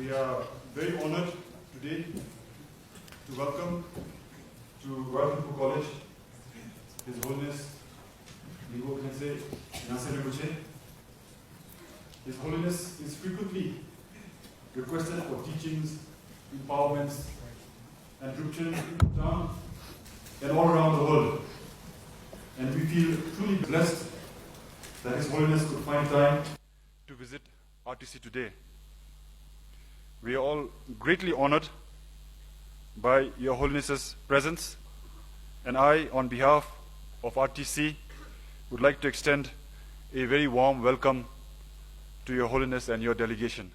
We are very honored today to welcome to Royal Temple College His Holiness Dilgo Khyentse Yangsi. His Holiness is frequently requested for teachings, empowerments, and scriptures in Bhutan and all around the world. And we feel truly blessed that His Holiness could find time to visit RTC today. We are all greatly honored by Your Holiness's presence, and I, on behalf of RTC, would like to extend a very warm welcome to Your Holiness and your delegation.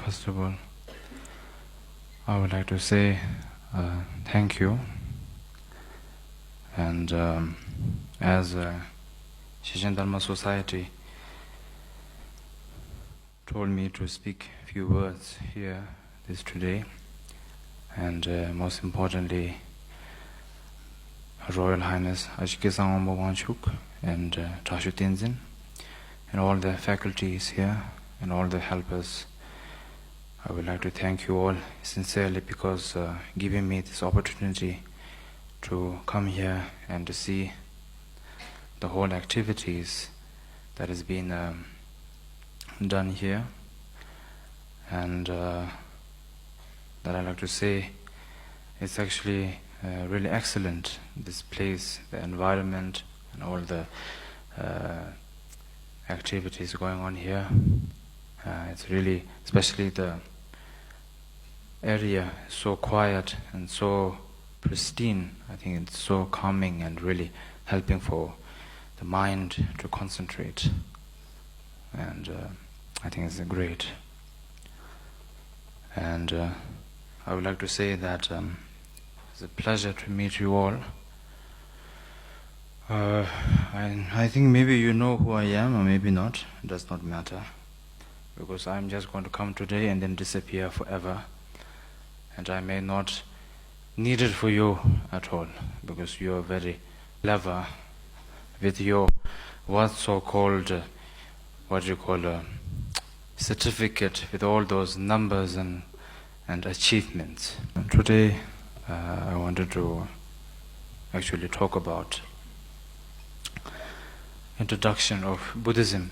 First of all, I would like to say thank you. And as Shishan Dharma Society told me to speak a few words here today, and most importantly, Her Royal Highness Ashikesang Ombo Wanchuk and Tashu Tenzin, and all the faculties here and all the helpers. I would like to thank you all sincerely because giving me this opportunity to come here and to see the whole activities that has been done here, and that I like to say it's actually really excellent, this place, the environment and all the activities going on here. It's really, especially the area, so quiet and so pristine. I think it's so calming and really helping for the mind to concentrate, and I think it's great. And I would like to say that it's a pleasure to meet you all. I think maybe you know who I am, or maybe not. It does not matter, because I'm just going to come today and then disappear forever, and I may not need it for you at all, because you are very clever with your what's so-called certificate with all those numbers and achievements. Today I wanted to actually talk about introduction of Buddhism,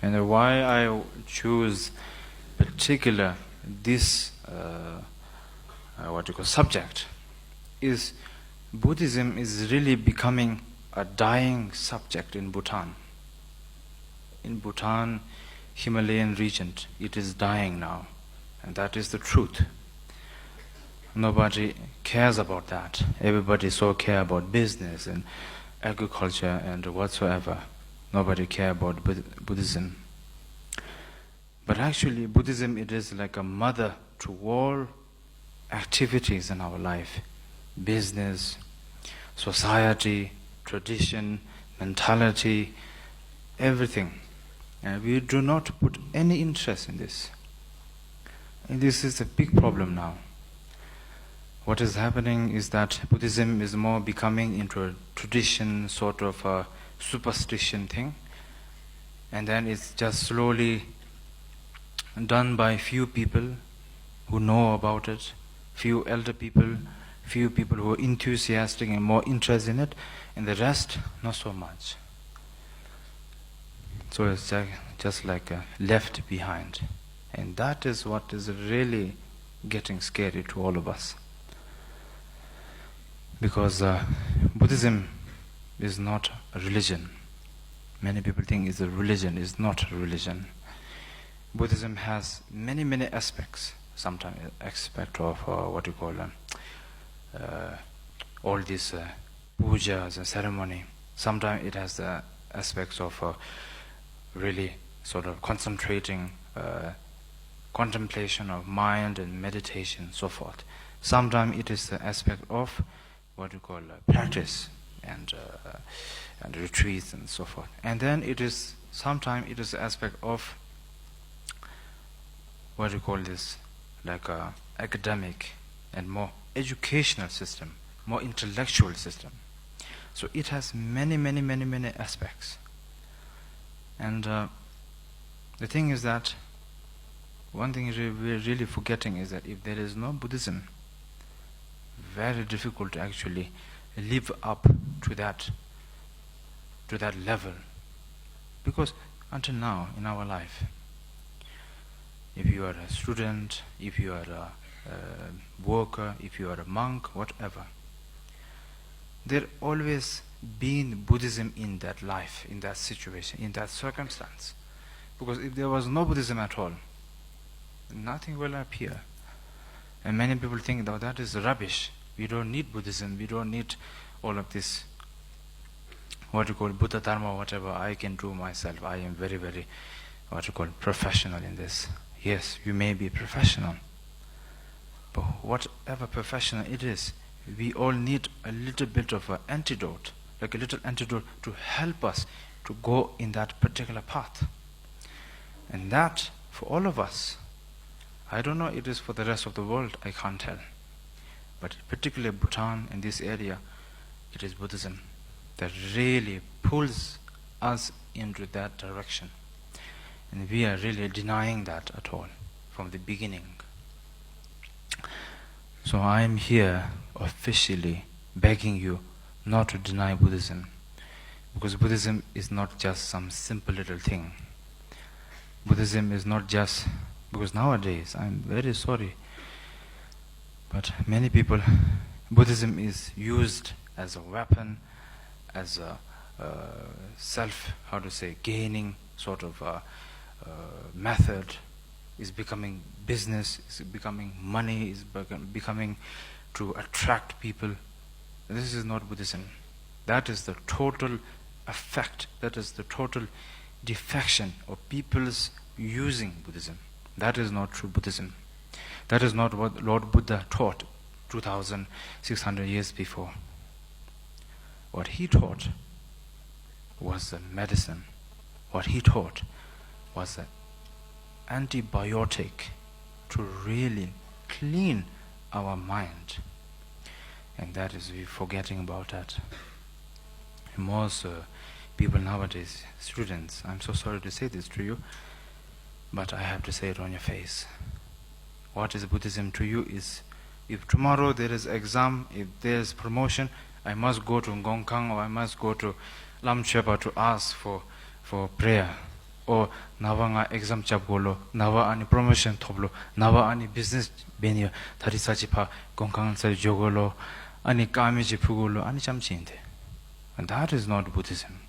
and why I choose particular this subject is Buddhism is really becoming a dying subject in Bhutan. In Bhutan, Himalayan region, it is dying now, and that is the truth. Nobody cares about that. Everybody so care about business and agriculture and whatsoever. Nobody care about Buddhism. But actually, Buddhism, it is like a mother to all activities in our life. Business, society, tradition, mentality, everything. And we do not put any interest in this. And this is a big problem now. What is happening is that Buddhism is more becoming into a tradition, sort of a superstition thing. And then it's just slowly done by few people who know about it, few elder people, few people who are enthusiastic and more interested in it, and the rest not so much. So it's just like left behind, and that is what is really getting scary to all of us. Because Buddhism is not a religion. Many people think it's a religion. It's not a religion. Buddhism has many, many aspects. Sometimes aspect of what you call all these pujas and ceremony. Sometimes it has the aspects of really sort of concentrating, contemplation of mind and meditation, so forth. Sometimes it is the aspect of what you call practice and retreats and so forth. And then it is sometimes it is the aspect of what you call this, like a academic and more educational system, more intellectual system. So it has many, many, many, many aspects. And the thing is that one thing we're really forgetting is that if there is no Buddhism, very difficult to actually live up to that level. Because until now in our life, if you are a student, if you are a worker, if you are a monk, whatever, there always been Buddhism in that life, in that situation, in that circumstance. Because if there was no Buddhism at all, nothing will appear. And many people think that is rubbish. We don't need Buddhism, we don't need all of this, what you call Buddha Dharma, whatever, I can do myself. I am very, very, what you call, professional in this. Yes, you may be professional, but whatever professional it is, we all need a little bit of an antidote, like a little antidote to help us to go in that particular path. And that, for all of us, I don't know it is for the rest of the world, I can't tell. But particularly Bhutan, in this area, it is Buddhism that really pulls us into that direction. And we are really denying that at all from the beginning. So I am here officially begging you not to deny Buddhism. Because Buddhism is not just some simple little thing. Buddhism is not just, because nowadays, I'm very sorry, but many people, Buddhism is used as a weapon, as a gaining sort of method, is becoming business, is becoming money, is becoming to attract people. This is not Buddhism. That is the total effect, that is the total defection of people's using Buddhism. That is not true Buddhism. That is not what Lord Buddha taught 2,600 years before. What he taught was the medicine. What he taught was the antibiotic to really clean our mind. And that is, we're forgetting about that. Most people nowadays, students, I'm so sorry to say this to you, but I have to say it on your face. What is Buddhism to you is, if tomorrow there is exam, if there is promotion, I must go to Ngongkang or I must go to Lam Shepa to ask for prayer. Or Navanga exam chapgolo, Nava ani promotion toblo, Nava ani business benio, Tarisachipa, Gongkang sa jogolo, ani kamiji pugolo, ani chamchinte. And that is not Buddhism.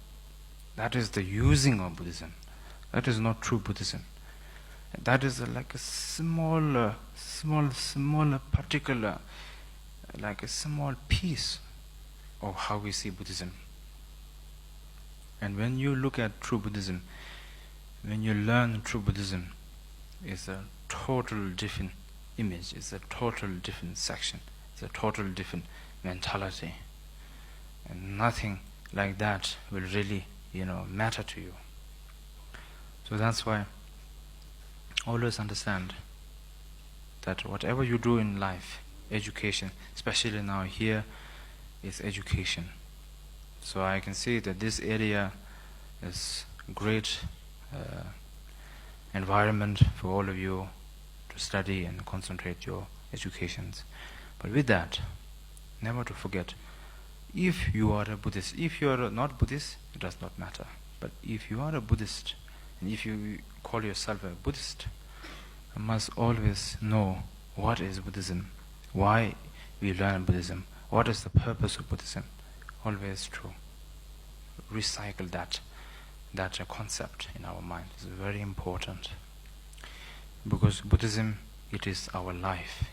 That is the using of Buddhism. That is not true Buddhism. That is like a small particular, like a small piece of how we see Buddhism. And when you look at true Buddhism, when you learn true Buddhism, it's a total different image, it's a total different section, it's a total different mentality. And nothing like that will really, matter to you. So that's why always understand that whatever you do in life, education, especially now here, is education. So I can see that this area is great environment for all of you to study and concentrate your educations. But with that, never to forget, if you are a Buddhist, if you are not Buddhist, it does not matter. But if you are a Buddhist, and if you call yourself a Buddhist, you must always know what is Buddhism, why we learn Buddhism, What is the purpose of Buddhism? Always to recycle that concept in our mind. It's very important. Because Buddhism, it is our life.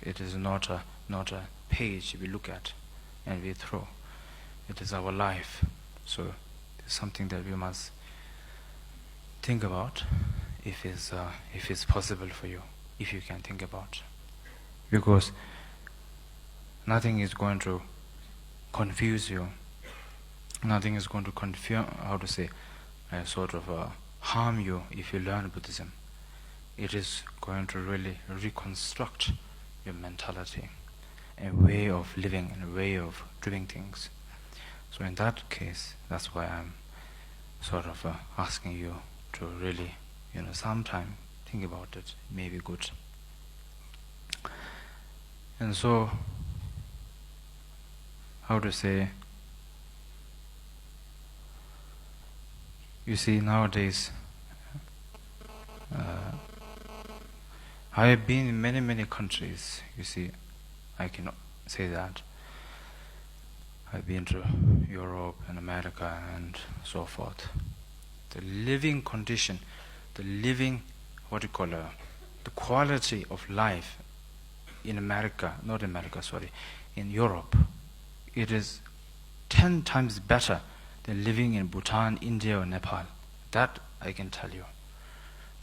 It is not a page we look at and we throw. It is our life. So it's something that we must think about if it's possible for you, if you can think about. Because nothing is going to confuse you. Nothing is going to harm you if you learn Buddhism. It is going to really reconstruct your mentality, a way of living and a way of doing things. So in that case, that's why I'm asking you to really, sometime think about it. It may be good. And so, you see, nowadays, I have been in many, many countries. You see, I can say that. I've been to Europe and America and so forth. The living condition, the quality of life in in Europe, it is 10 times better than living in Bhutan, India or Nepal. That I can tell you.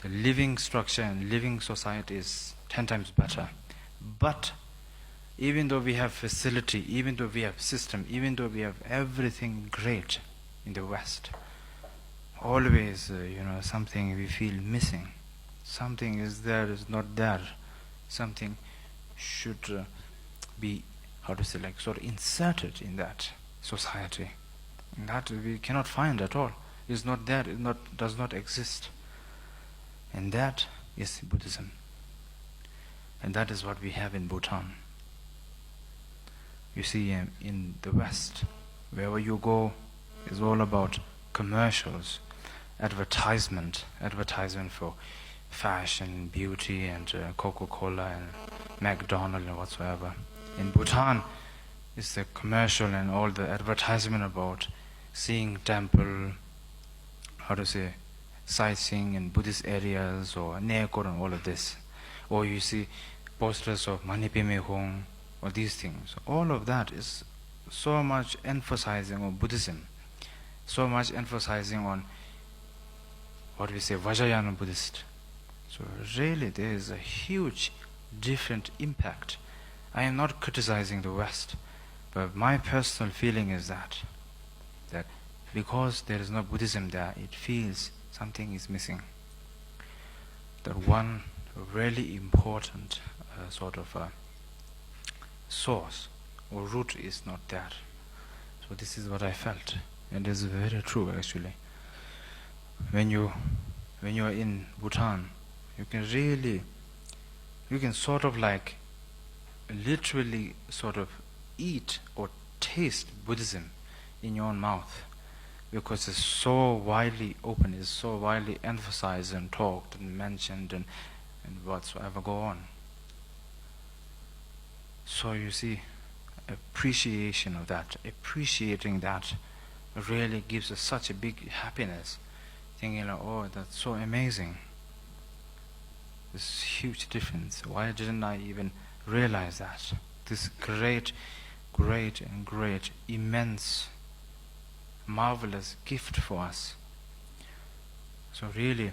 The living structure and living society is 10 times better. But even though we have facility, even though we have system, even though we have everything great in the West, always, something we feel missing. Something is there, is not there. Something should be, inserted in that society. And that we cannot find at all. It's not there, does not exist. And that is Buddhism. And that is what we have in Bhutan. You see, in the West, wherever you go, is all about commercials, advertisement for fashion, beauty, and Coca-Cola and McDonald's and whatsoever. In Bhutan, it's the commercial and all the advertisement about seeing temple, sightseeing in Buddhist areas or Nekor and all of this. Or you see posters of Manipime Hong or these things. All of that is so much emphasizing on Buddhism, so much emphasizing on Vajrayana Buddhist. So really there is a huge different impact. I am not criticizing the West, but my personal feeling is that because there is no Buddhism there, it feels something is missing. That one really important source or root is not there. So this is what I felt, and it is very true actually. When you are in Bhutan, you can literally eat or taste Buddhism in your own mouth, because it's so widely open, it's so widely emphasized and talked and mentioned and whatsoever go on. So you see, appreciation of that, appreciating that really gives us such a big happiness, thinking oh, that's so amazing. This huge difference. Why didn't I even realize that? This great, immense, marvelous gift for us. So really,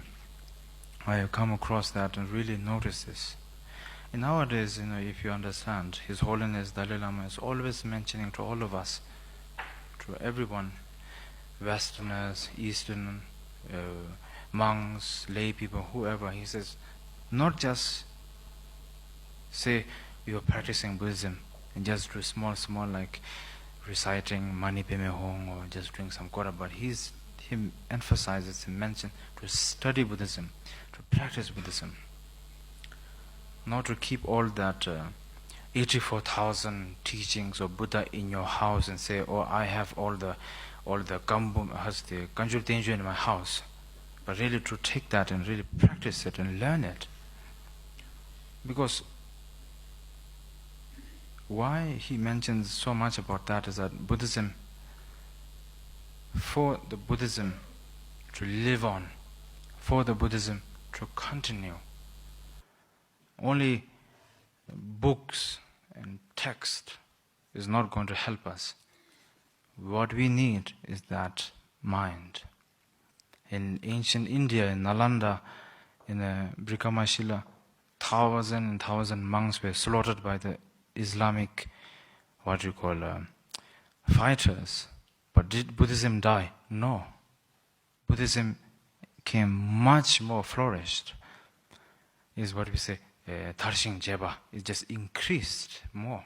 I have come across that and really noticed this. And nowadays, if you understand, His Holiness Dalai Lama is always mentioning to all of us, to everyone, Westerners, Eastern, monks, lay people, whoever, he says, not just say you are practicing Buddhism and just do small like reciting Mani Padme Hum or just doing some kora, but he emphasizes and mentions to study Buddhism, to practice Buddhism, not to keep all that 84,000 teachings of Buddha in your house and say, oh, I have all the Kanjur Tenju in my house, but really to take that and really practice it and learn it. Because why he mentions so much about that is that Buddhism, for the Buddhism to live on, for the Buddhism to continue, only books and text is not going to help us. What we need is that mind. In ancient India, in Nalanda, in Brikamashila, thousand and thousand monks were slaughtered by the Islamic, fighters. But did Buddhism die? No. Buddhism came much more flourished. Is what we say, Tarshing Jeba. It just increased more.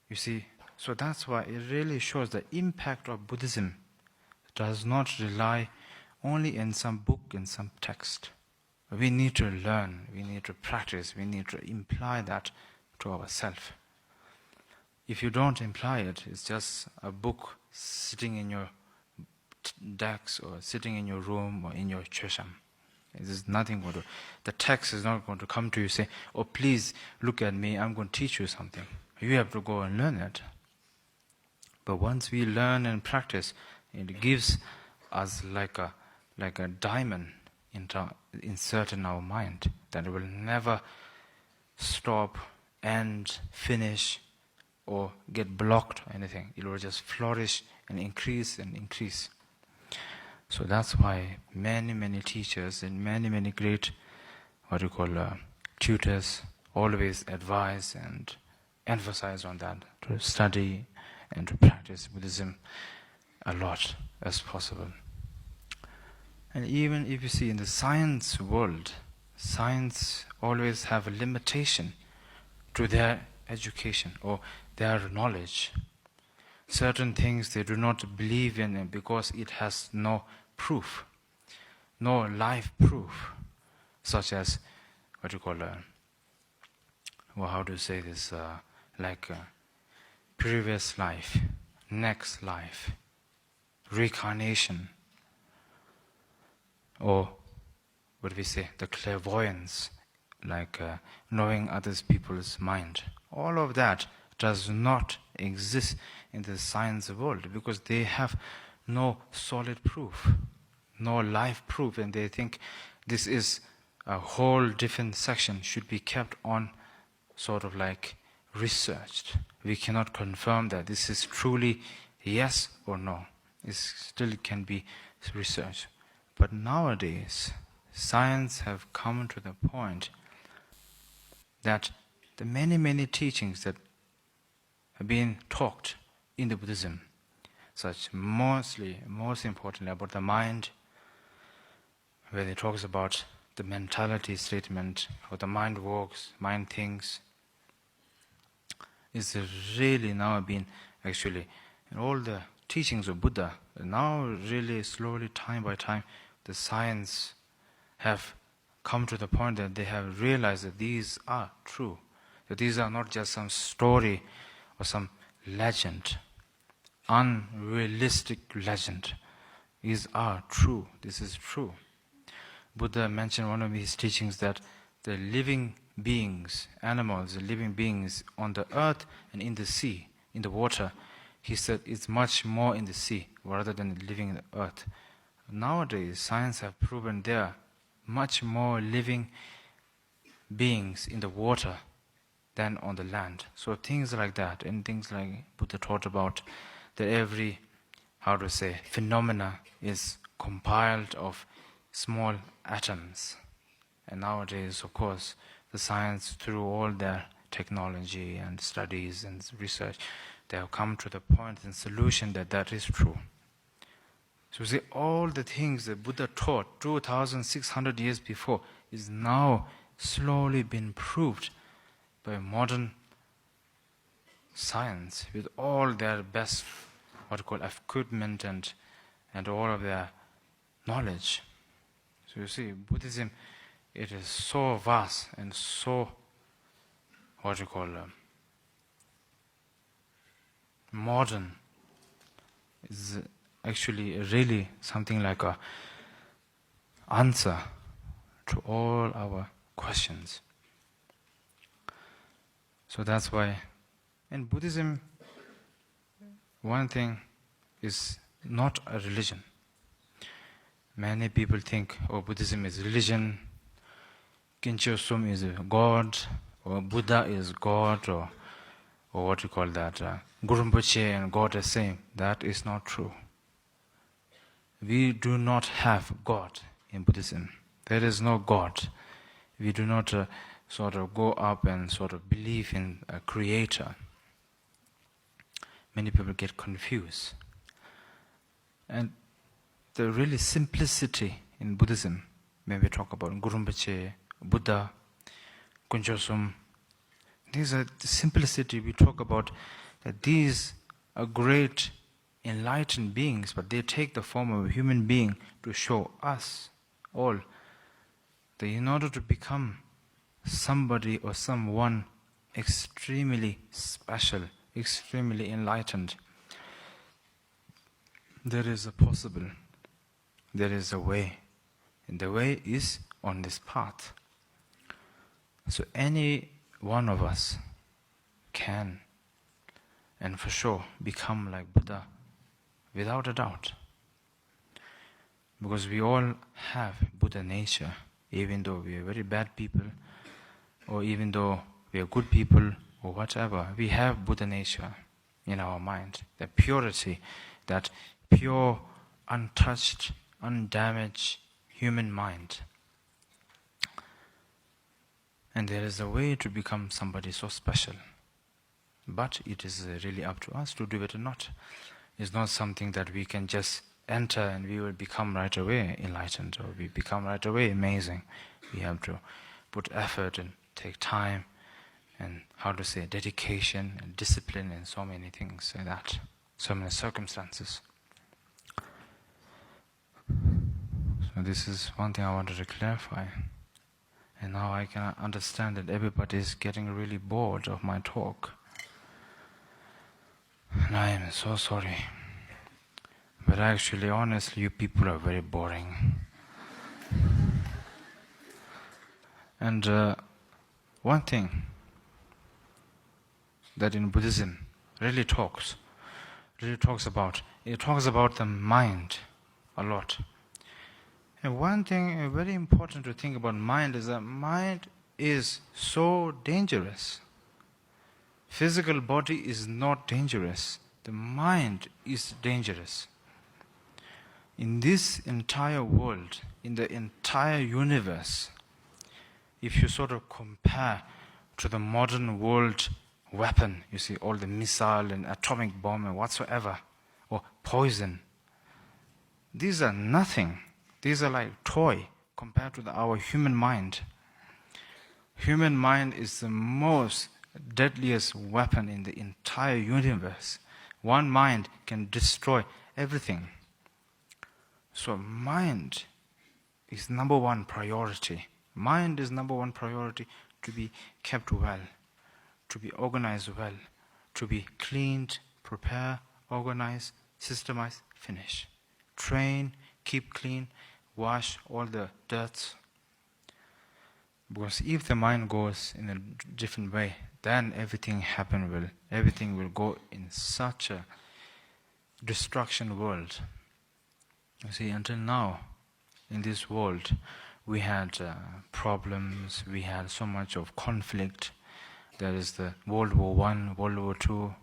You see, so that's why it really shows the impact of Buddhism does not rely only in some book, in some text. We need to learn, we need to practice, we need to imply that to ourselves. If you don't imply it, it's just a book sitting in your desk or sitting in your room or in your chosham. There's nothing going to, the text is not going to come to you and say, oh please look at me, I'm going to teach you something. You have to go and learn it. But once we learn and practice, it gives us like a diamond insert in our mind that it will never stop, end, finish, or get blocked or anything. It will just flourish and increase and increase. So that's why many teachers and many great tutors always advise and emphasize on that, to study and to practice Buddhism a lot as possible. And even if you see in the science world, science always have a limitation to their education or their knowledge. Certain things they do not believe in because it has no proof, no live proof, such as how do you say this, previous life, next life, reincarnation, or what we say, the clairvoyance, knowing others people's mind. All of that does not exist in the science world because they have no solid proof, no live proof, and they think this is a whole different section should be kept on researched. We cannot confirm that this is truly yes or no. It still can be researched. But nowadays, science have come to the point that the many teachings that have been taught in the Buddhism, most importantly about the mind, where it talks about the mentality statement, how the mind works, mind thinks, is really now been actually in all the teachings of Buddha. Now really slowly, time by time, the science have come to the point that they have realized that these are true, that these are not just some story or some legend, unrealistic legend. These are true. This is true. Buddha mentioned one of his teachings that the living beings, animals, the living beings on the earth and in the sea, in the water, he said it's much more in the sea rather than living in the earth. Nowadays, science have proven there are much more living beings in the water than on the land. So things like that, and things like Buddha taught about that every, phenomena is compiled of small atoms. And nowadays, of course, the science, through all their technology and studies and research, they have come to the point and solution that that is true. So see, all the things that Buddha taught 2,600 years before is now slowly been proved by modern science with all their best, equipment and all of their knowledge. So you see, Buddhism, it is so vast and so, modern. It's actually really something like a answer to all our questions. So that's why in Buddhism, one thing is not a religion. Many people think, oh, Buddhism is religion, Khyentse is a god, or Buddha is God, or what you call that, Guru Rinpoche and God are same. That is not true. We do not have God in Buddhism. There is no God. We do not sort of go up and sort of believe in a creator. Many people get confused. And the really simplicity in Buddhism, when we talk about Guru Rinpoche, Buddha, Khyentse, these are the simplicity we talk about, that these are great enlightened beings, but they take the form of a human being to show us all that in order to become somebody or someone extremely special, extremely enlightened, there is a possible, there is a way, and the way is on this path. So any one of us can, and for sure, become like Buddha, without a doubt. Because we all have Buddha nature, even though we are very bad people, or even though we are good people, or whatever, we have Buddha nature in our mind. The purity, that pure, untouched, undamaged human mind. And there is a way to become somebody so special. But it is really up to us to do it or not. It's not something that we can just enter and we will become right away enlightened, or we become right away amazing. We have to put effort and take time and, dedication and discipline and so many things like that. So many circumstances. So this is one thing I wanted to clarify. And now I can understand that everybody is getting really bored of my talk. And I am so sorry. But actually, honestly, you people are very boring. And one thing that in Buddhism really talks about, it talks about the mind a lot. And one thing very important to think about mind is that mind is so dangerous. Physical body is not dangerous. The mind is dangerous. In this entire world, in the entire universe, if you sort of compare to the modern world weapon, you see all the missile and atomic bomb and whatsoever, or poison, these are nothing. These are like toy compared to our human mind. Human mind is the most deadliest weapon in the entire universe. One mind can destroy everything. So mind is number one priority. Mind is number one priority to be kept well, to be organized well, to be cleaned, prepare, organize, systemize, finish. Train, keep clean, wash all the dirt. Because if the mind goes in a different way, then everything will go in such a destruction world. You see, until now, in this world, we had problems, we had so much of conflict. There is the World War I, World War II,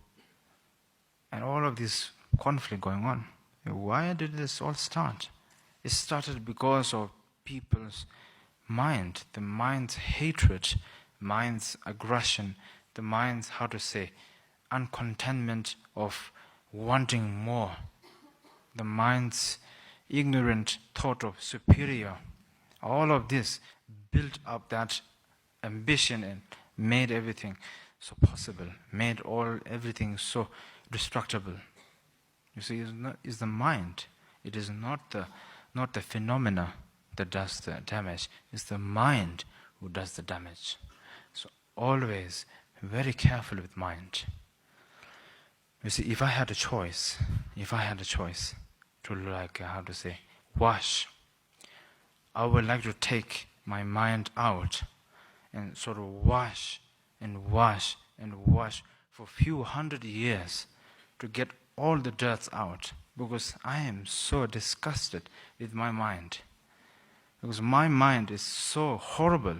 and all of this conflict going on. Why did this all start? It started because of people's mind, the mind's hatred, mind's aggression, the mind's, uncontentment of wanting more, the mind's ignorant thought of superior. All of this built up that ambition and made everything so possible, made everything so destructible. You see, it's the mind. It is not the phenomena that does the damage. It's the mind who does the damage. So always very careful with mind. You see, if I had a choice to wash, I would like to take my mind out and sort of wash and wash for few hundred years to get all the dirt out, because I am so disgusted with my mind. Because my mind is so horrible.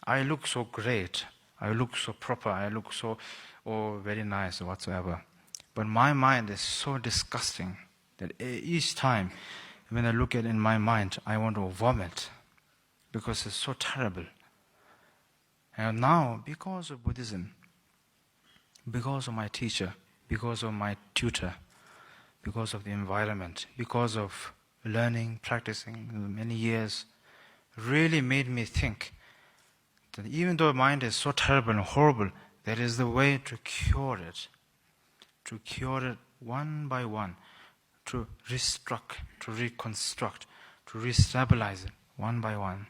I look so great, I look so proper, I look so very nice or whatsoever. But my mind is so disgusting that each time when I look at it in my mind, I want to vomit, because it's so terrible. And now, because of Buddhism, because of my teacher, because of my tutor, because of the environment, because of learning, practicing many years, really made me think that even though mind is so terrible and horrible, there is the way to cure it one by one, to to reconstruct, to restabilize it one by one.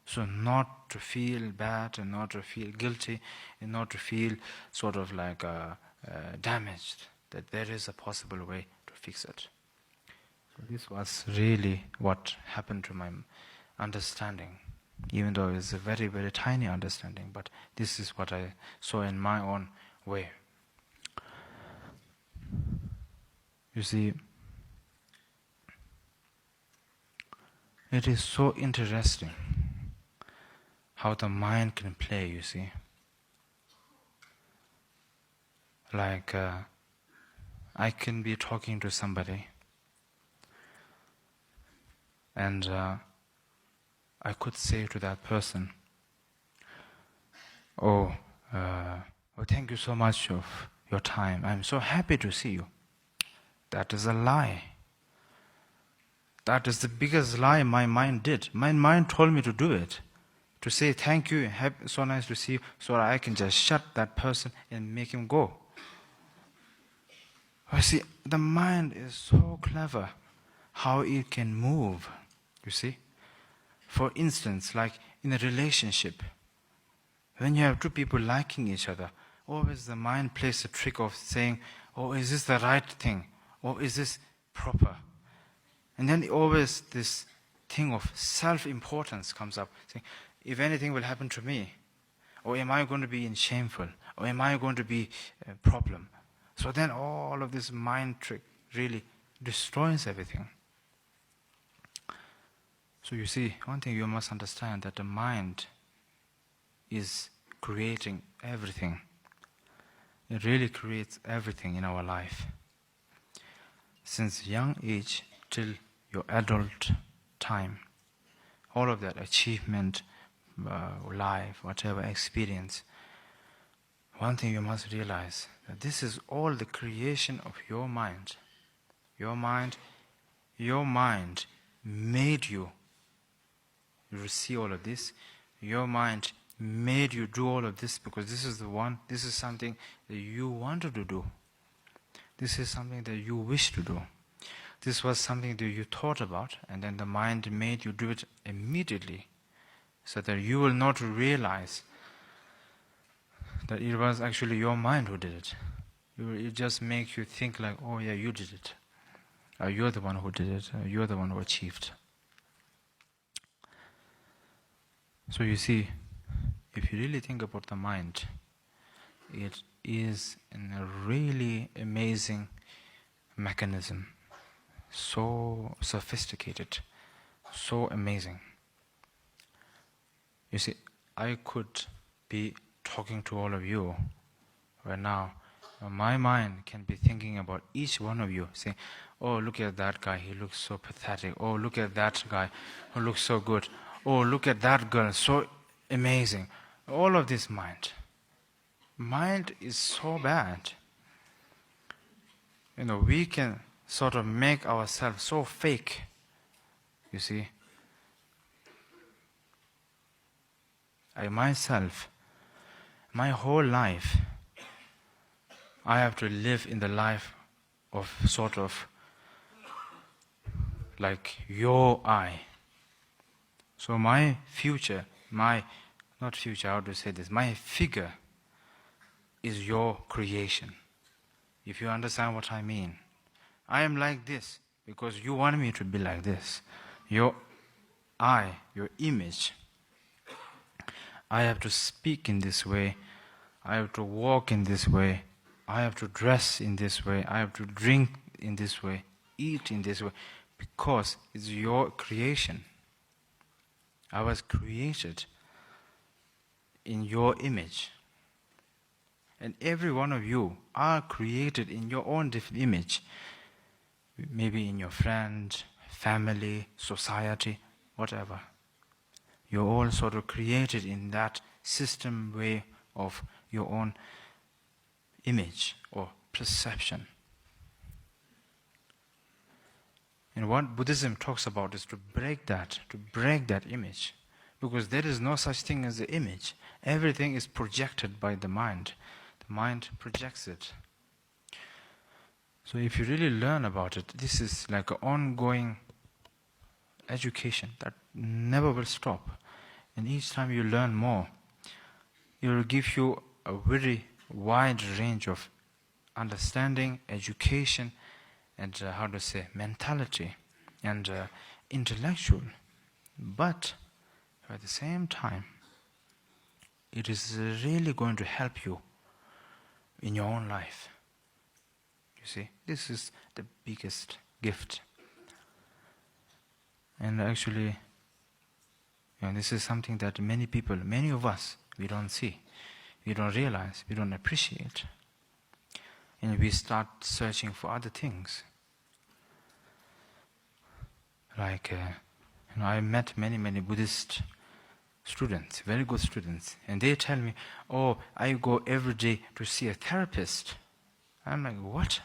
So not to feel bad and not to feel guilty and not to feel sort of like damaged, that there is a possible way to fix it. So this was really what happened to my understanding, even though it's a very, very tiny understanding, but this is what I saw in my own way. You see, it is so interesting how the mind can play, you see. Like, I can be talking to somebody, and I could say to that person, thank you so much of your time. I'm so happy to see you. That is a lie. That is the biggest lie my mind did. My mind told me to do it. To say thank you, so nice to see you, so I can just shut that person and make him go. You see, the mind is so clever, how it can move, you see. For instance, like in a relationship, when you have two people liking each other, always the mind plays the trick of saying, is this the right thing? Or is this proper? And then always this thing of self-importance comes up, saying, if anything will happen to me, or am I going to be in shameful, or am I going to be a problem? So then all of this mind trick really destroys everything. So you see, one thing you must understand, that the mind is creating everything. It really creates everything in our life. Since young age till your adult time, all of that achievement, life, whatever experience, one thing you must realize, that this is all the creation of your mind. Your mind made you see all of this. Your mind made you do all of this because this is something that you wanted to do. This is something that you wish to do. This was something that you thought about, and then the mind made you do it immediately, so that you will not realize that it was actually your mind who did it. It just makes you think like, oh yeah, you did it. You're the one who did it. You're the one who achieved. So you see, if you really think about the mind, it is a really amazing mechanism. So sophisticated, so amazing. You see, I could be talking to all of you right now. My mind can be thinking about each one of you, saying, oh, look at that guy, he looks so pathetic. Oh, look at that guy who looks so good. Oh, look at that girl, so amazing. All of this mind. Mind is so bad. We can sort of make ourselves so fake, you see. I myself, my whole life, I have to live in the life of sort of like your I. So my future, not future, how to say this, my figure is your creation. If you understand what I mean. I am like this because you want me to be like this. Your I, your image, I have to speak in this way. I have to walk in this way, I have to dress in this way, I have to drink in this way, eat in this way, because it's your creation. I was created in your image. And every one of you are created in your own different image. Maybe in your friend, family, society, whatever. You're all sort of created in that system way of your own image or perception. And what Buddhism talks about is to break that image. Because there is no such thing as the image. Everything is projected by the mind. The mind projects it. So if you really learn about it, this is like an ongoing education that never will stop. And each time you learn more, it will give you a very wide range of understanding, education, and mentality and intellectual. But at the same time, it is really going to help you in your own life. You see, this is the biggest gift. And actually, this is something that many people, many of us, we don't see, we don't realize, we don't appreciate. And we start searching for other things. Like, I met many Buddhist students, very good students, and they tell me, oh, I go every day to see a therapist. I'm like, what?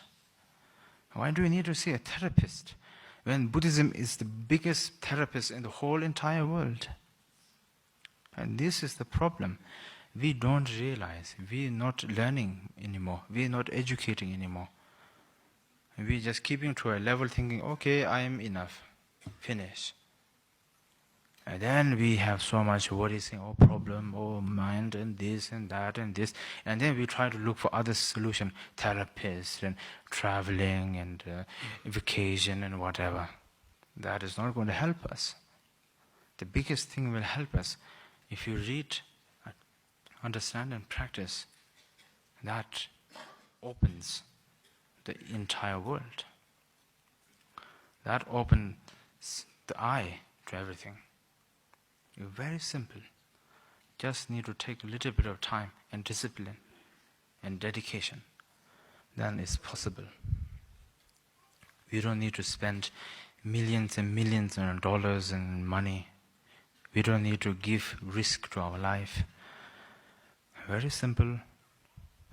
Why do you need to see a therapist when Buddhism is the biggest therapist in the whole entire world? And this is the problem. We don't realize, we're not learning anymore, we're not educating anymore. We're just keeping to a level thinking, okay, I am enough, finish. And then we have so much worry, saying, oh, problem, oh, mind, and this, and that, and this. And then we try to look for other solution, therapists, and traveling, and vacation, and whatever. That is not going to help us. The biggest thing will help us if you read, understand, and practice. That opens the entire world. That opens the eye to everything. Very simple. Just need to take a little bit of time and discipline and dedication. Then it's possible. We don't need to spend millions and millions of dollars and money. We don't need to give risk to our life. Very simple,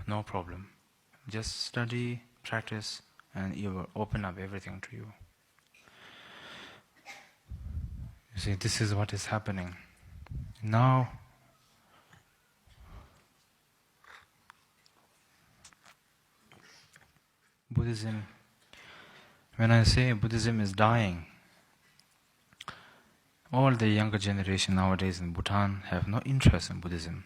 no problem. Just study, practice, and it will open up everything to you. You see, this is what is happening. Now, Buddhism, when I say Buddhism is dying, all the younger generation nowadays in Bhutan have no interest in Buddhism.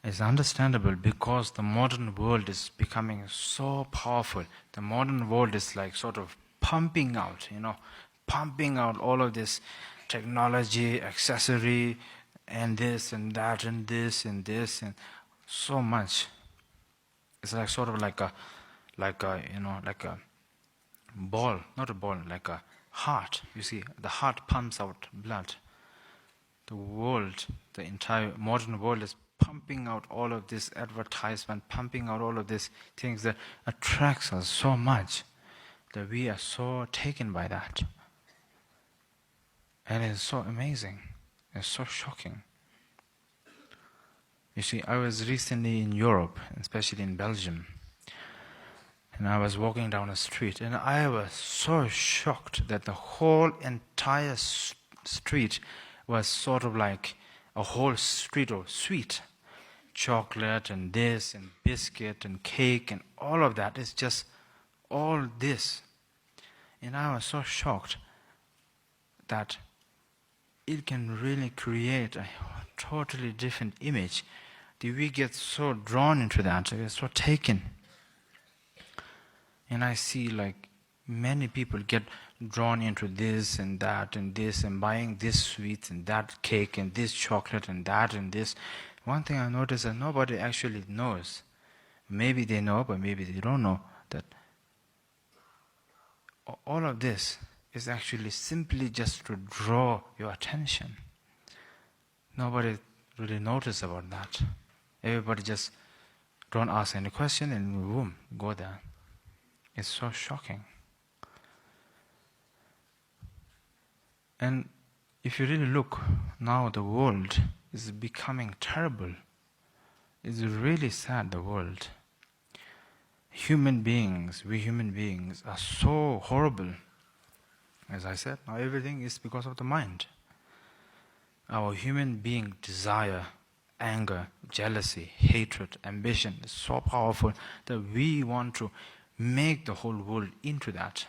It's understandable because the modern world is becoming so powerful. The modern world is like sort of pumping out all of this technology, accessory, and this and that and this and this and so much. It's like sort of like a ball, not a ball, like a heart. You see, the heart pumps out blood. The world, the entire modern world is pumping out all of this advertisement, pumping out all of these things that attracts us so much that we are so taken by that. And it's so amazing. It's so shocking. You see, I was recently in Europe, especially in Belgium, and I was walking down a street, and I was so shocked that the whole entire street was sort of like a whole street of sweet. Chocolate and this and biscuit and cake and all of that. It's just all this. And I was so shocked that it can really create a totally different image. Did we get so drawn into that? We are so taken. And I see like many people get drawn into this and buying this sweets and that cake and this chocolate and that and this, one thing I noticed that nobody actually knows. Maybe they know, but maybe they don't know that all of this is actually simply just to draw your attention. Nobody really notices about that. Everybody just don't ask any question and boom, go there. It's so shocking. And if you really look, now the world is becoming terrible. It's really sad, the world. We human beings are so horrible. As I said, now everything is because of the mind. Our human being desire, anger, jealousy, hatred, ambition is so powerful that we want to make the whole world into that.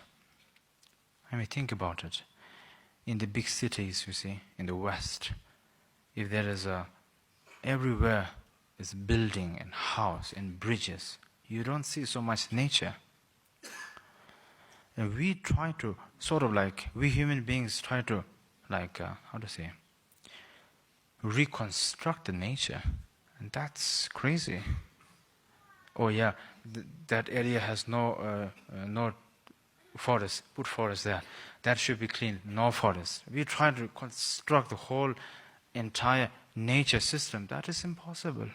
I mean, think about it. In the big cities, you see, in the West, if there is everywhere is building and house and bridges, you don't see so much nature. And we try to, we human beings try to, reconstruct the nature. And that's crazy. Oh yeah, that area has no forest, put forest there. That should be clean, no forest. We try to construct the whole entire nature system. That is impossible.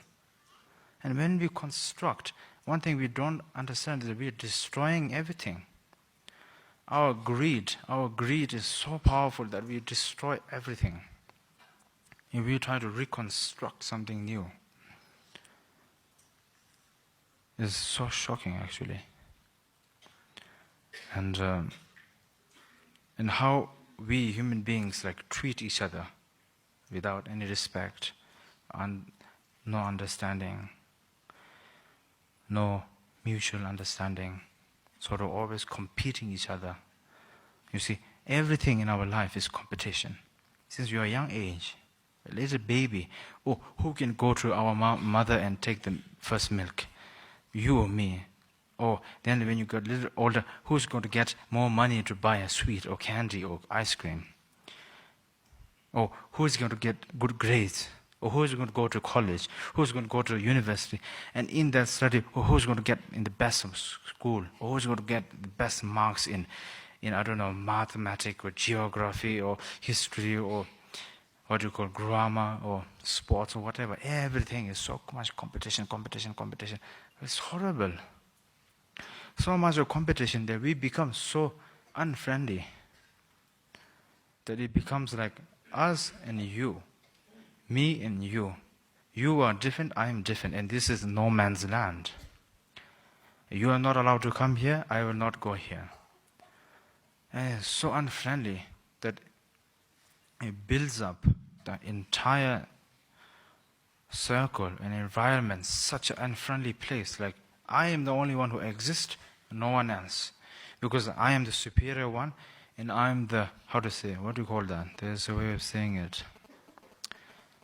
And when we construct, one thing we don't understand is that we are destroying everything. Our greed is so powerful that we destroy everything. And we try to reconstruct something new. It's so shocking, actually. And how we human beings treat each other without any respect and no understanding, no mutual understanding, sort of always competing each other. You see, everything in our life is competition. Since you're a young age, a little baby, who can go to our mother and take the first milk? You or me? Or then when you get a little older, who's going to get more money to buy a sweet or candy or ice cream? Or who's going to get good grades? Or who's going to go to college? Who's going to go to university? And in that study, who's going to get in the best of school? Or who's going to get the best marks in I don't know, mathematics or geography or history or grammar or sports or whatever. Everything is so much competition. It's horrible. So much of competition that we become so unfriendly that it becomes like us and you, me and you. You are different, I am different, and this is no man's land. You are not allowed to come here, I will not go here. And it's so unfriendly that it builds up the entire circle and environment, such an unfriendly place. Like, I am the only one who exists, no one else. Because I am the superior one, and I'm the, what do you call that? There's a way of saying it.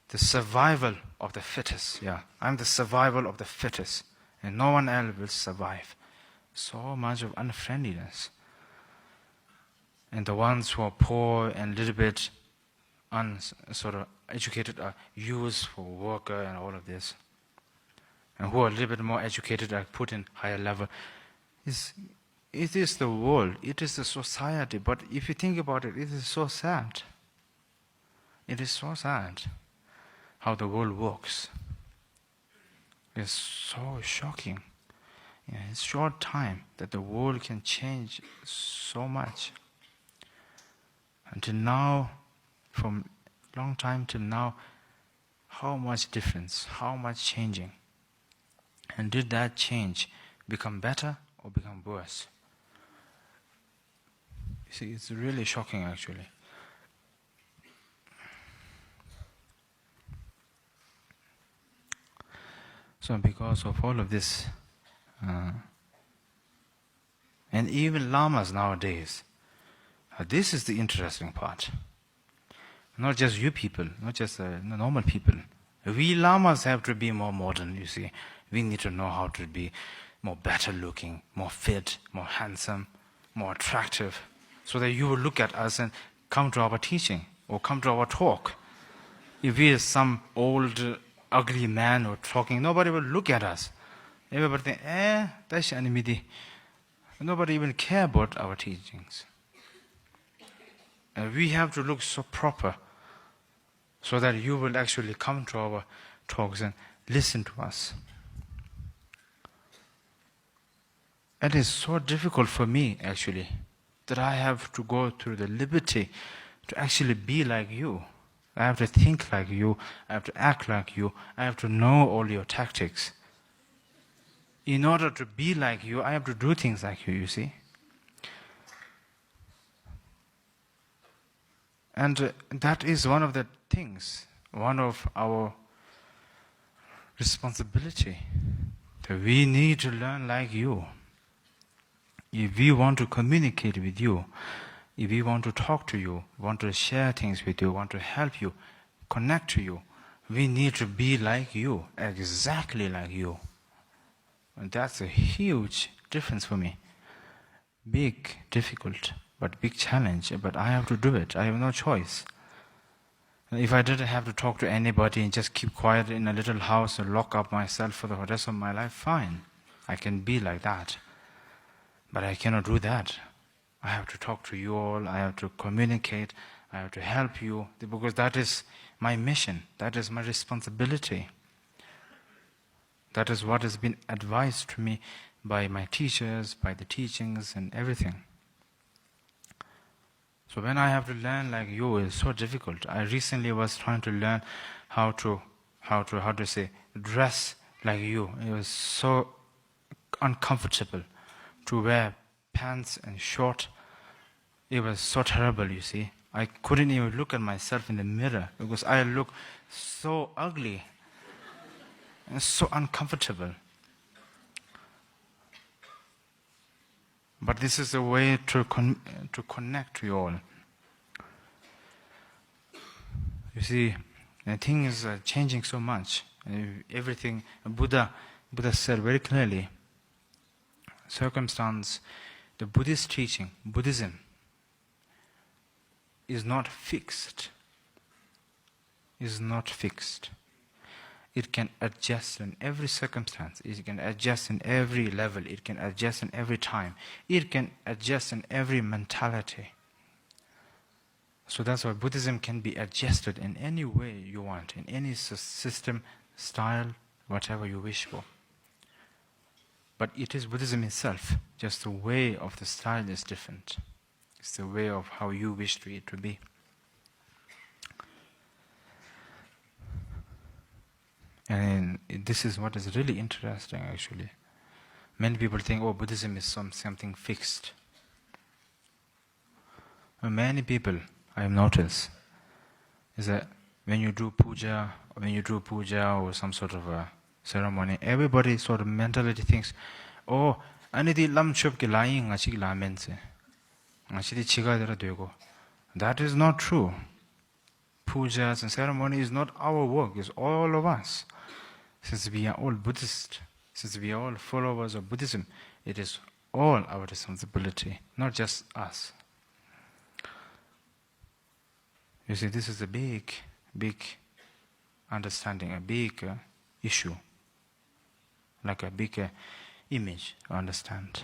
The survival of the fittest, yeah. I'm the survival of the fittest, and no one else will survive. So much of unfriendliness. And the ones who are poor and a little bit educated are used for worker and all of this. And who are a little bit more educated are put in higher level. It is the world, it is the society, but if you think about it, it is so sad. It is so sad how the world works. It's so shocking. In a short time that the world can change so much. Until now, from long time till now, how much difference, how much changing. And did that change become better or become worse? You see, it's really shocking actually. So because of all of this, and even lamas nowadays, this is the interesting part. Not just you people, not just normal people. We lamas have to be more modern, you see. We need to know how to be more better looking, more fit, more handsome, more attractive, so that you will look at us and come to our teaching or come to our talk. If we are some old ugly man or talking, nobody will look at us. Everybody think, that's enemy. Nobody even care about our teachings. And we have to look so proper so that you will actually come to our talks and listen to us. It is so difficult for me, actually, that I have to go through the liberty to actually be like you. I have to think like you. I have to act like you. I have to know all your tactics. In order to be like you, I have to do things like you see. And that is one of the things, one of our responsibility, that we need to learn like you. If we want to communicate with you, if we want to talk to you, want to share things with you, want to help you, connect to you, we need to be like you, exactly like you. And that's a huge difference for me. Big, difficult, but big challenge. But I have to do it. I have no choice. And if I didn't have to talk to anybody and just keep quiet in a little house and lock up myself for the rest of my life, fine. I can be like that. But I cannot do that. I have to talk to you all. I have to communicate. I have to help you. Because that is my mission. That is my responsibility. That is what has been advised to me by my teachers, by the teachings and everything. So when I have to learn like you, it's so difficult. I recently was trying to learn how to dress like you. It was so uncomfortable to wear pants and short. It was so terrible, you see. I couldn't even look at myself in the mirror because I look so ugly and so uncomfortable. But this is a way to connect to you all. You see, the thing is changing so much. Everything, Buddha said very clearly, circumstance, the Buddhist teaching, Buddhism, is not fixed. Is not fixed. It can adjust in every circumstance. It can adjust in every level. It can adjust in every time. It can adjust in every mentality. So that's why Buddhism can be adjusted in any way you want, in any system, style, whatever you wish for. But it is Buddhism itself. Just the way of the style is different. It's the way of how you wish it to be. And this is what is really interesting, actually. Many people think, Buddhism is something fixed. Many people, I have noticed, is that when you do puja or some sort of a ceremony, everybody sort of mentality thinks, anidi lam chup ki lying ngachi la mense. Ngachi chiga dera dego. That is not true. Pujas and ceremony is not our work, it's all of us. Since we are all Buddhists, since we are all followers of Buddhism, it is all our responsibility, not just us. You see, this is a big, big understanding, a big issue, like a big image to understand.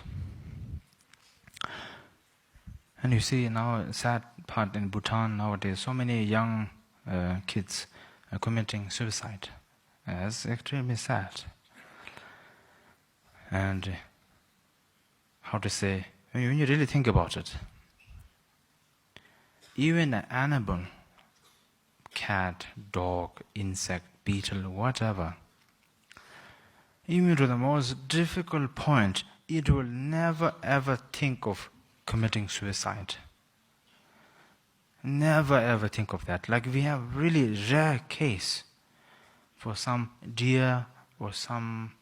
And you see now, sad part in Bhutan nowadays, so many young kids are committing suicide. It's extremely sad. And when you really think about it, even an animal, cat, dog, insect, beetle, whatever, even to the most difficult point, it will never ever think of committing suicide. Never ever think of that. Like we have really rare case for some deer or some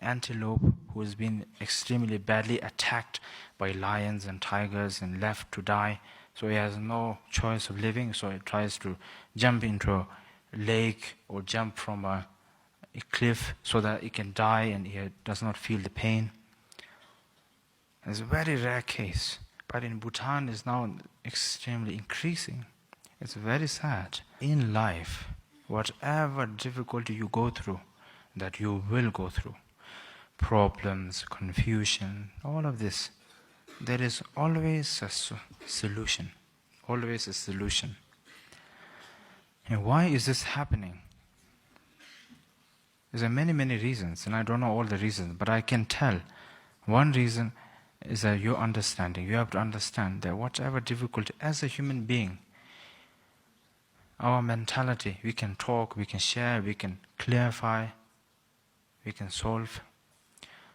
antelope who has been extremely badly attacked by lions and tigers and left to die. So he has no choice of living, so he tries to jump into a lake or jump from a cliff so that he can die and he does not feel the pain. It's a very rare case. But in Bhutan is now extremely increasing. It's very sad. In life, Whatever difficulty you go through, that you will go through, problems, confusion, all of this, there is always a solution. Always a solution. And why is this happening? There are many, many reasons, and I don't know all the reasons, but I can tell one reason is that your understanding. You have to understand that whatever difficulty, as a human being, our mentality, we can talk, we can share, we can clarify, we can solve.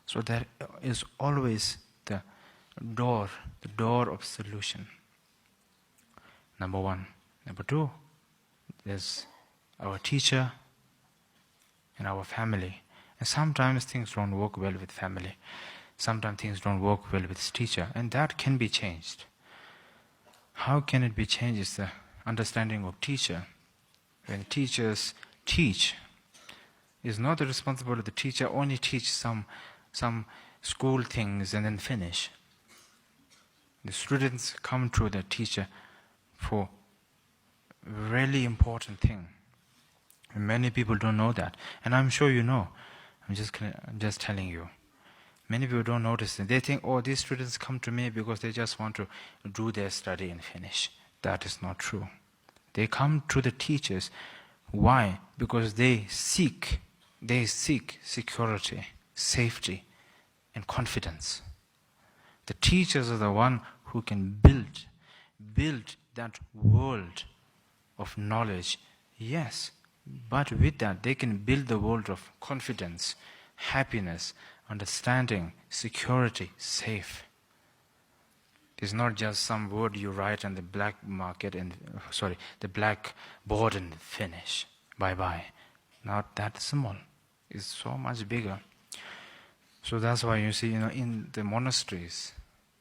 So there is always the door of solution. Number one. Number two, there's our teacher and our family. And sometimes things don't work well with family. Sometimes things don't work well with teacher. And that can be changed. How can it be changed is the understanding of teacher. When teachers teach, it's not the responsibility of the teacher only teach some school things and then finish. The students come to the teacher for really important thing. And many people don't know that. And I'm sure you know. I'm just telling you. Many people don't notice it. They think, oh, these students come to me because they just want to do their study and finish. That is not true. They come to the teachers. Why? Because they seek security, safety, and confidence. The teachers are the one who can build that world of knowledge. Yes, but with that they can build the world of confidence, happiness, understanding, security, safe. It's not just some word you write on the blackboard and finish. Bye-bye. Not that small. It's so much bigger. So that's why you see, in the monasteries,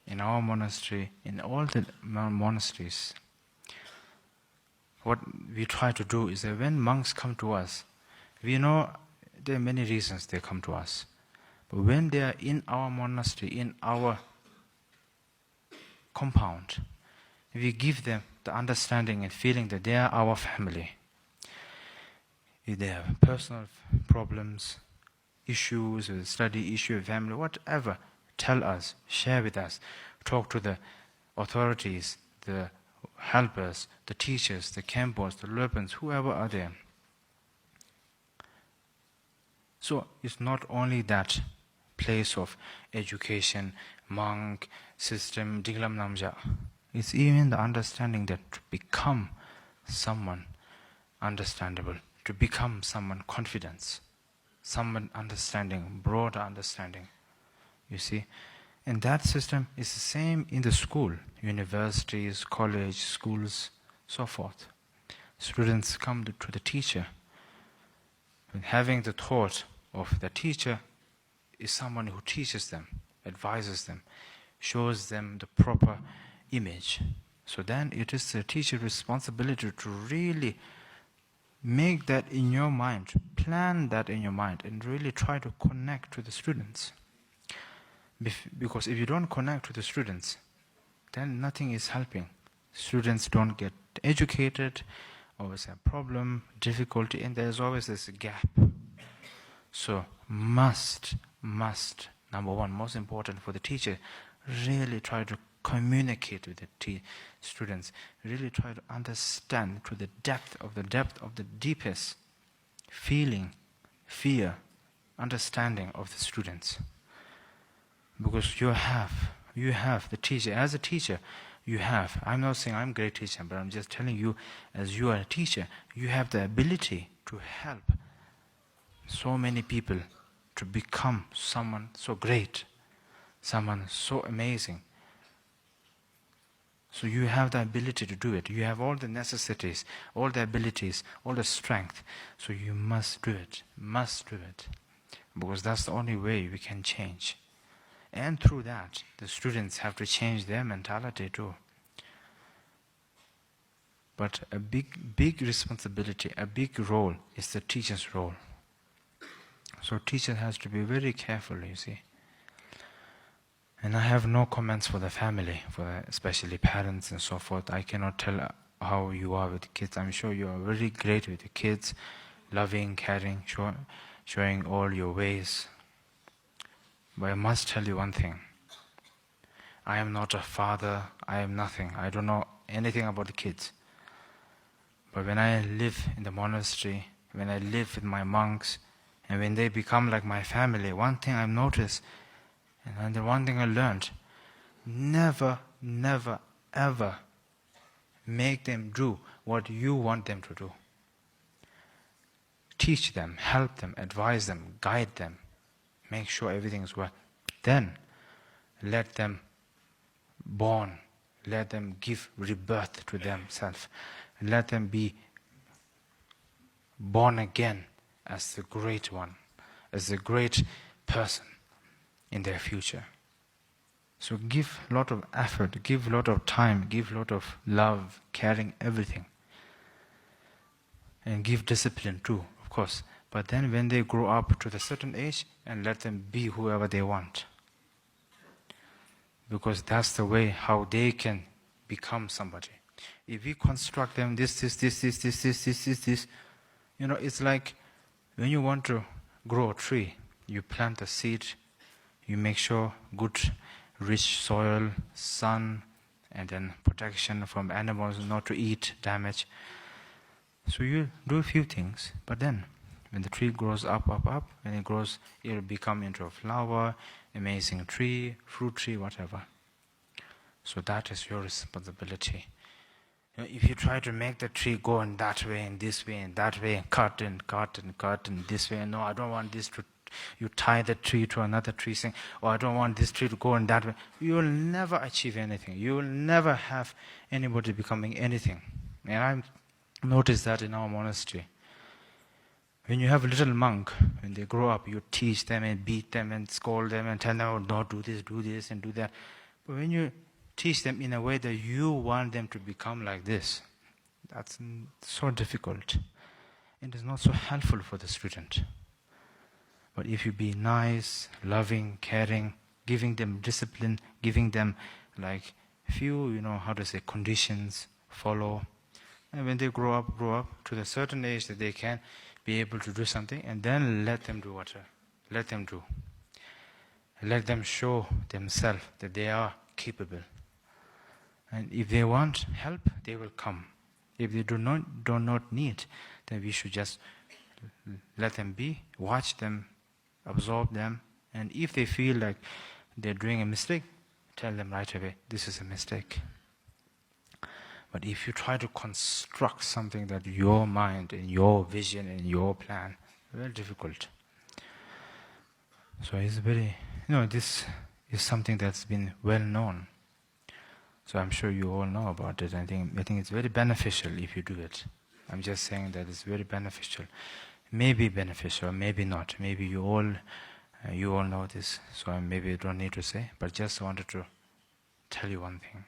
in our monastery, in all the monasteries, what we try to do is that when monks come to us, we know there are many reasons they come to us. But when they are in our monastery, in our compound, we give them the understanding and feeling that they are our family. If they have personal problems, issues with study, issue with family, whatever, tell us, share with us, talk to the authorities, the helpers, the teachers, the campers, the lurpens, whoever are there. So it's not only that place of education, monk, system, diglam namja. It's even the understanding that to become someone understandable, to become someone confidence, someone understanding, broader understanding. You see? And that system is the same in the school, universities, college, schools, so forth. Students come to the teacher, and having the thought of the teacher is someone who teaches them, advises them, shows them the proper image. So then it is the teacher's responsibility to really make that in your mind, plan that in your mind, and really try to connect to the students. Because if you don't connect to the students, then nothing is helping. Students don't get educated, always have problem, difficulty, and there's always this gap. So must, number one, most important for the teacher, really try to communicate with the students, really try to understand to the depth of the deepest feeling, fear, understanding of the students. Because you have the teacher, as a teacher, you have, I'm not saying I'm a great teacher, but I'm just telling you, as you are a teacher, you have the ability to help so many people to become someone so great, someone so amazing. So you have the ability to do it. You have all the necessities, all the abilities, all the strength. So you must do it, because that's the only way we can change. And through that, the students have to change their mentality too. But a big responsibility, a big role is the teacher's role. So teacher has to be very careful, you see. And I have no comments for the family, for especially parents and so forth. I cannot tell how you are with kids. I'm sure you are very great with the kids, loving, caring, showing all your ways. But I must tell you one thing. I am not a father, I am nothing. I don't know anything about the kids. But when I live in the monastery, when I live with my monks, and when they become like my family, one thing I've noticed, and the one thing I learned, never, never, ever make them do what you want them to do. Teach them, help them, advise them, guide them, make sure everything is well. Then let them born, let them give rebirth to themselves, let them be born again as the great one, as the great person in their future. So give a lot of effort, give a lot of time, give a lot of love, caring, everything. And give discipline too, of course. But then when they grow up to a certain age, and let them be whoever they want. Because that's the way how they can become somebody. If we construct them this, it's like when you want to grow a tree, you plant a seed, you make sure good, rich soil, sun, and then protection from animals not to eat, damage. So you do a few things, but then when the tree grows up, when it grows, it will become into a flower, amazing tree, fruit tree, whatever. So that is your responsibility. If you try to make the tree go in that way, and this way, and that way, and cut, and this way, no, I don't want this to, you tie the tree to another tree saying, oh, I don't want this tree to go in that way. You will never achieve anything. You will never have anybody becoming anything. And I've noticed that in our monastery. When you have a little monk, when they grow up, you teach them and beat them and scold them and tell them, oh, don't do this and do that. But when you teach them in a way that you want them to become like this, that's so difficult. It is not so helpful for the student. But if you be nice, loving, caring, giving them discipline, giving them like few, conditions, follow. And when they grow up to a certain age that they can be able to do something, and then let them do what? Let them do. Let them show themselves that they are capable. And if they want help, they will come. If they do not need, then we should just let them be, watch them, absorb them, and if they feel like they're doing a mistake, tell them right away, this is a mistake. But if you try to construct something that your mind and your vision and your plan, very difficult. So it's very, this is something that's been well known. So I'm sure you all know about it. I think it's very beneficial if you do it. I'm just saying that it's very beneficial. Maybe beneficial, maybe not. Maybe you all know this, so I maybe don't need to say. But just wanted to tell you one thing.